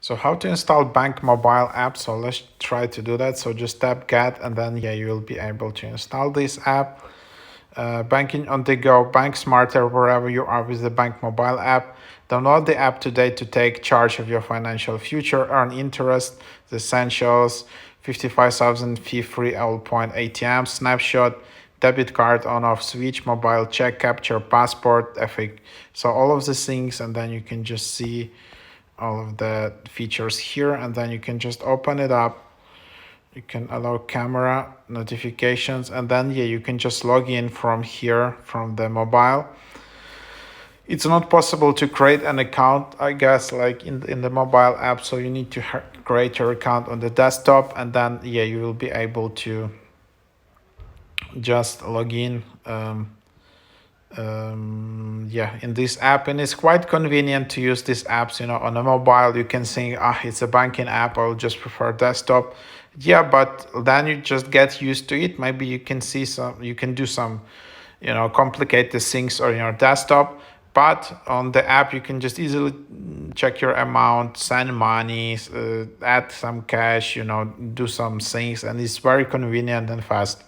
So how to install BankMobile app? So let's try to do that. So just tap get, and then you will be able to install this app. Banking on the go, bank smarter wherever you are with the BankMobile app. Download the app today to take charge of your financial future. Earn interest, the essentials, 55,000 fee-free all point ATM, snapshot, debit card on off switch, mobile check, capture, passport, FA. So all of these things, and then you can just see all of the features here, and then you can just open it up. You can allow camera notifications, and then you can just log in from here from the mobile. It's not possible to create an account, I guess, like in the mobile app, so you need to create your account on the desktop, and then you will be able to just log in in this app. And it's quite convenient to use these apps, on a mobile. You can think, it's a banking app, I'll just prefer desktop. But then you just get used to it. Maybe you can do some complicated things on your desktop, but on the app you can just easily check your amount, send money, add some cash, do some things, and it's very convenient and fast.